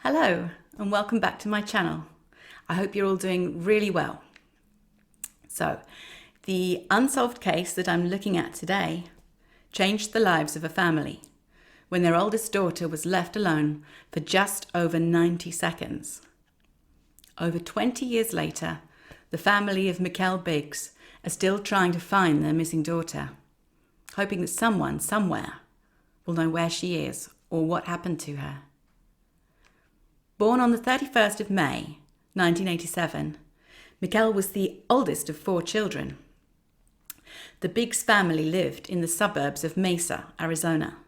Hello and welcome back to my channel. I hope you're all doing really well. So, the unsolved case that I'm looking at today changed the lives of a family when their oldest daughter was left alone for just over 90 seconds. Over 20 years later, the family of Mikelle Biggs are still trying to find their missing daughter, hoping that someone somewhere will know where she is or what happened to her. Born on the 31st of May, 1987, Mikelle was the oldest of 4 children. The Biggs family lived in the suburbs of Mesa, Arizona,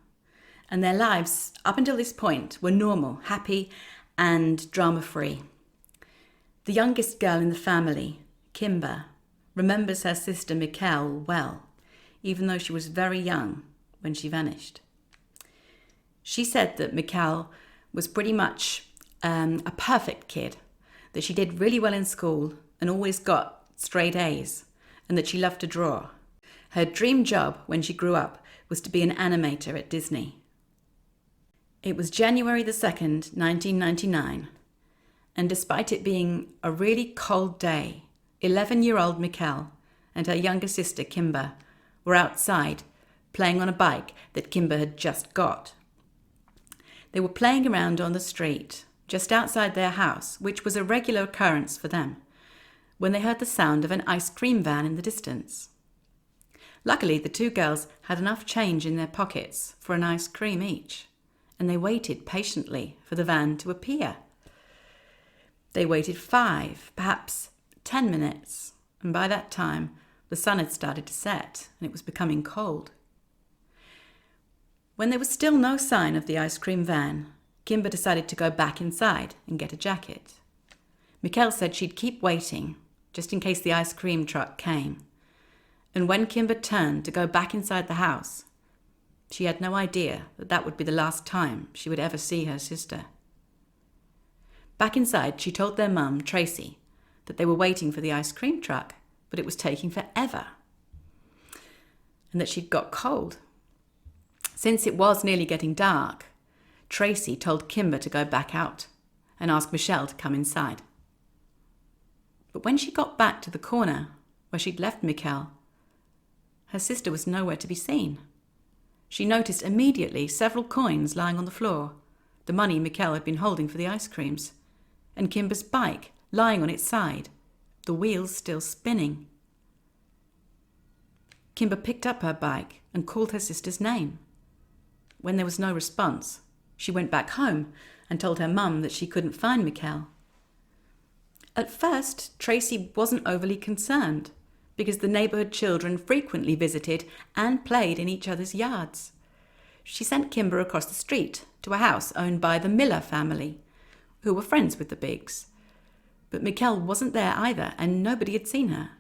and their lives up until this point were normal, happy, and drama-free. The youngest girl in the family, Kimber, remembers her sister Mikelle well, even though she was very young when she vanished. She said that Mikelle was pretty much a perfect kid, that she did really well in school and always got straight A's, and that she loved to draw. Her dream job when she grew up was to be an animator at Disney. It was January the 2nd, 1999, and despite it being a really cold day, 11-year-old Mikelle and her younger sister Kimber were outside playing on a bike that Kimber had just got. They were playing around on the street just outside their house, which was a regular occurrence for them, when they heard the sound of an ice cream van in the distance. Luckily, the 2 girls had enough change in their pockets for an ice cream each, and they waited patiently for the van to appear. They waited 5, perhaps 10 minutes, and by that time, the sun had started to set and it was becoming cold. When there was still no sign of the ice cream van, Kimber decided to go back inside and get a jacket. Mikelle said she'd keep waiting, just in case the ice cream truck came. And when Kimber turned to go back inside the house, she had no idea that that would be the last time she would ever see her sister. Back inside, she told their mum, Tracy, that they were waiting for the ice cream truck, but it was taking forever, and that she'd got cold. Since it was nearly getting dark, Tracy told Kimber to go back out and ask Michelle to come inside. But when she got back to the corner where she'd left Mikelle, her sister was nowhere to be seen. She noticed immediately several coins lying on the floor, the money Mikelle had been holding for the ice creams, and Kimber's bike lying on its side, the wheels still spinning. Kimber picked up her bike and called her sister's name. When there was no response, she went back home and told her mum that she couldn't find Mikelle. At first, Tracy wasn't overly concerned because the neighbourhood children frequently visited and played in each other's yards. She sent Kimber across the street to a house owned by the Miller family, who were friends with the Biggs. But Mikelle wasn't there either, and nobody had seen her.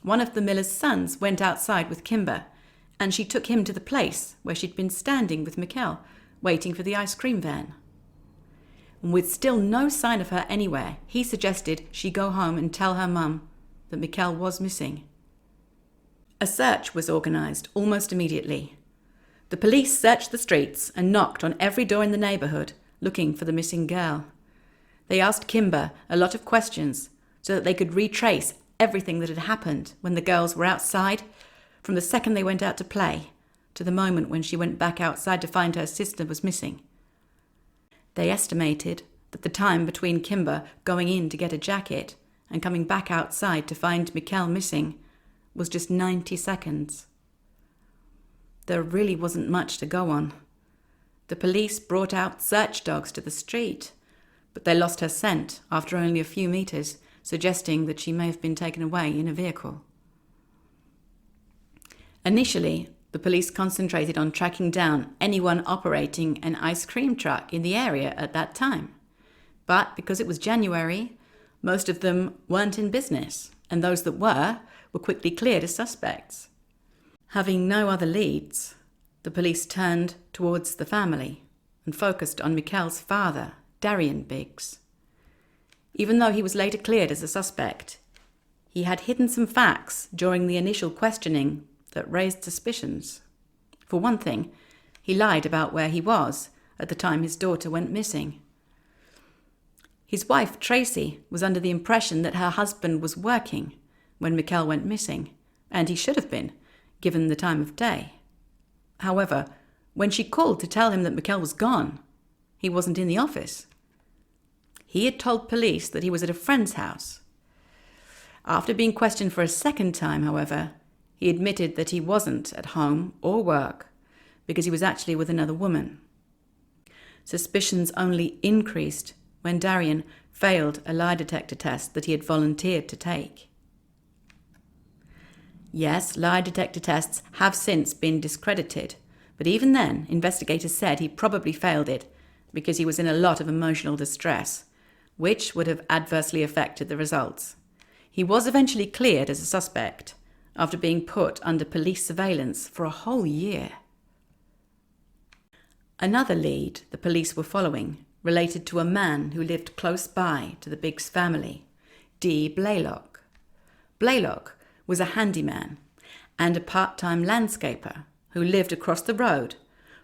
One of the Miller's sons went outside with Kimber, and she took him to the place where she'd been standing with Mikelle, waiting for the ice cream van. And with still no sign of her anywhere, he suggested she go home and tell her mum that Mikelle was missing. A search was organised almost immediately. The police searched the streets and knocked on every door in the neighbourhood, looking for the missing girl. They asked Kimber a lot of questions so that they could retrace everything that had happened when the girls were outside, from the second they went out to play to the moment when she went back outside to find her sister was missing. They estimated that the time between Kimber going in to get a jacket and coming back outside to find Mikelle missing was just 90 seconds. There really wasn't much to go on. The police brought out search dogs to the street, but they lost her scent after only a few meters, suggesting that she may have been taken away in a vehicle. Initially, the police concentrated on tracking down anyone operating an ice cream truck in the area at that time. But because it was January, most of them weren't in business, and those that were quickly cleared as suspects. Having no other leads, the police turned towards the family and focused on Mikelle's father, Darian Biggs. Even though he was later cleared as a suspect, he had hidden some facts during the initial questioning that raised suspicions. For one thing, he lied about where he was at the time his daughter went missing. His wife, Tracy, was under the impression that her husband was working when Mikelle went missing, and he should have been, given the time of day. However, when she called to tell him that Mikelle was gone, he wasn't in the office. He had told police that he was at a friend's house. After being questioned for a second time, however, he admitted that he wasn't at home or work because he was actually with another woman. Suspicions only increased when Darian failed a lie detector test that he had volunteered to take. Yes, lie detector tests have since been discredited, but even then, investigators said he probably failed it because he was in a lot of emotional distress, which would have adversely affected the results. He was eventually cleared as a suspect after being put under police surveillance for a whole year. Another lead the police were following related to a man who lived close by to the Biggs family, D. Blaylock. Blaylock was a handyman and a part-time landscaper who lived across the road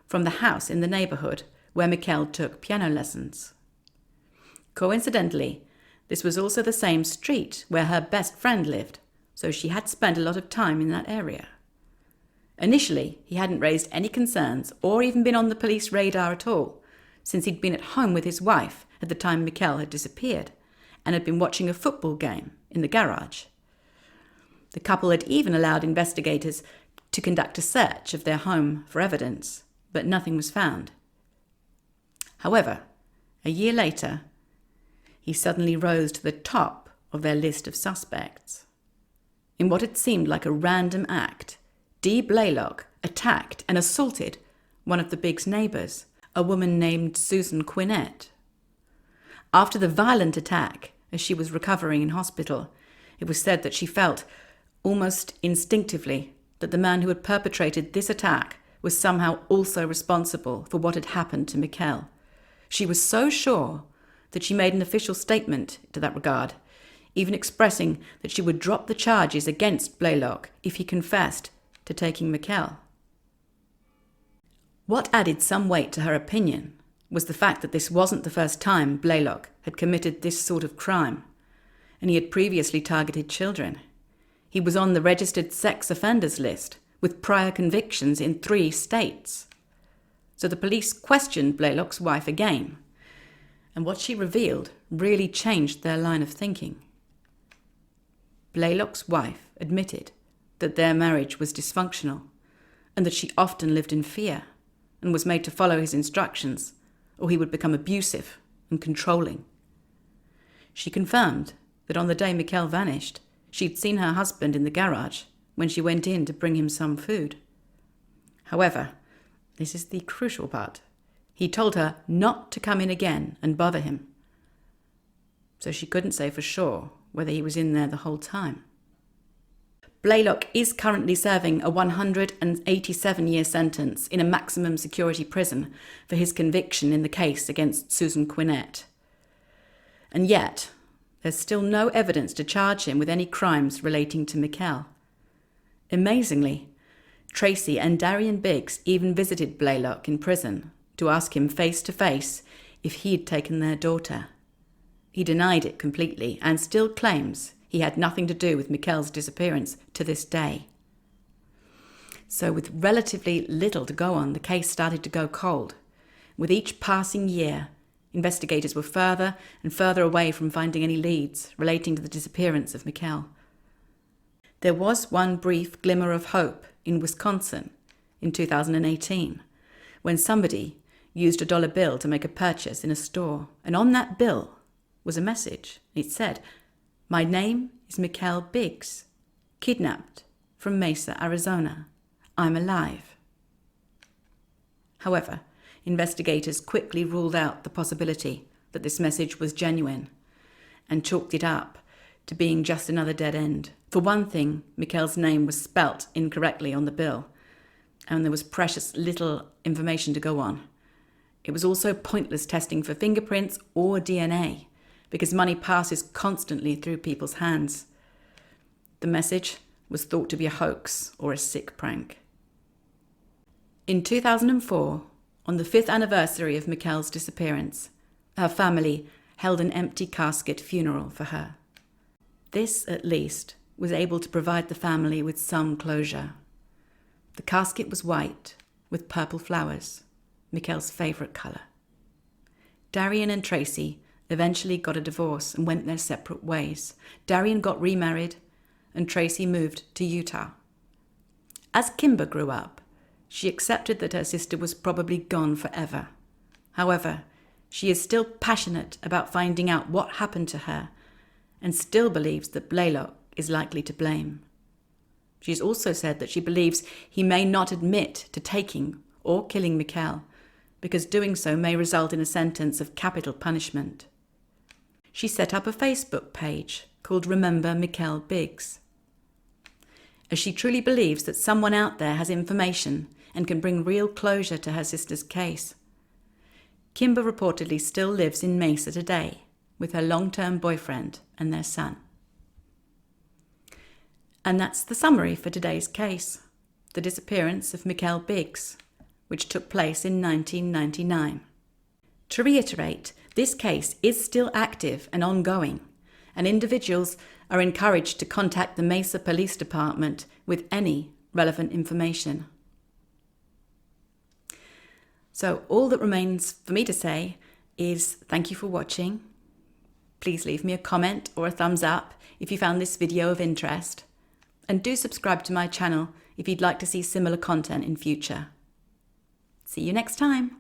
from the house in the neighbourhood where Mikelle took piano lessons. Coincidentally, this was also the same street where her best friend lived, so she had spent a lot of time in that area. Initially, he hadn't raised any concerns or even been on the police radar at all, since he'd been at home with his wife at the time Mikelle had disappeared and had been watching a football game in the garage. The couple had even allowed investigators to conduct a search of their home for evidence, but nothing was found. However, a year later, he suddenly rose to the top of their list of suspects. In what had seemed like a random act, D. Blaylock attacked and assaulted one of the Biggs' neighbours, a woman named Susan Spinnet. After the violent attack, as she was recovering in hospital, it was said that she felt, almost instinctively, that the man who had perpetrated this attack was somehow also responsible for what had happened to Mikelle. She was so sure that she made an official statement to that regard, even expressing that she would drop the charges against Blaylock if he confessed to taking Mikelle. What added some weight to her opinion was the fact that this wasn't the first time Blaylock had committed this sort of crime, and he had previously targeted children. He was on the registered sex offenders list, with prior convictions in 3 states. So the police questioned Blaylock's wife again, and what she revealed really changed their line of thinking. Blaylock's wife admitted that their marriage was dysfunctional, and that she often lived in fear, and was made to follow his instructions, or he would become abusive and controlling. She confirmed that on the day Mikelle vanished, she'd seen her husband in the garage when she went in to bring him some food. However, this is the crucial part. He told her not to come in again and bother him. So she couldn't say for sure whether he was in there the whole time. Blaylock is currently serving a 187-year sentence in a maximum security prison for his conviction in the case against Susan Spinnet. And yet, there's still no evidence to charge him with any crimes relating to Mikelle. Amazingly, Tracy and Darian Biggs even visited Blaylock in prison to ask him face-to-face if he'd taken their daughter. He denied it completely and still claims he had nothing to do with Mikelle's disappearance to this day. So with relatively little to go on, the case started to go cold. With each passing year, investigators were further and further away from finding any leads relating to the disappearance of Mikelle. There was one brief glimmer of hope in Wisconsin in 2018, when somebody used a $1 bill to make a purchase in a store, and on that bill was a message. It said, "My name is Mikelle Biggs, kidnapped from Mesa, Arizona. I'm alive." However, investigators quickly ruled out the possibility that this message was genuine and chalked it up to being just another dead end. For one thing, Mikelle's name was spelt incorrectly on the bill, and there was precious little information to go on. It was also pointless testing for fingerprints or DNA, because money passes constantly through people's hands. The message was thought to be a hoax or a sick prank. In 2004, on the 5th anniversary of Mikelle's disappearance, her family held an empty casket funeral for her. This, at least, was able to provide the family with some closure. The casket was white, with purple flowers, Mikelle's favourite colour. Darian and Tracy eventually got a divorce and went their separate ways. Darian got remarried, and Tracy moved to Utah. As Kimber grew up, she accepted that her sister was probably gone forever. However, she is still passionate about finding out what happened to her and still believes that Blaylock is likely to blame. She has also said that she believes he may not admit to taking or killing Mikelle, because doing so may result in a sentence of capital punishment. She set up a Facebook page called Remember Mikelle Biggs, as she truly believes that someone out there has information and can bring real closure to her sister's case. Kimber reportedly still lives in Mesa today with her long-term boyfriend and their son. And that's the summary for today's case, the disappearance of Mikelle Biggs, which took place in 1999. To reiterate, this case is still active and ongoing, and individuals are encouraged to contact the Mesa Police Department with any relevant information. So all that remains for me to say is thank you for watching. Please leave me a comment or a thumbs up if you found this video of interest, and do subscribe to my channel if you'd like to see similar content in future. See you next time.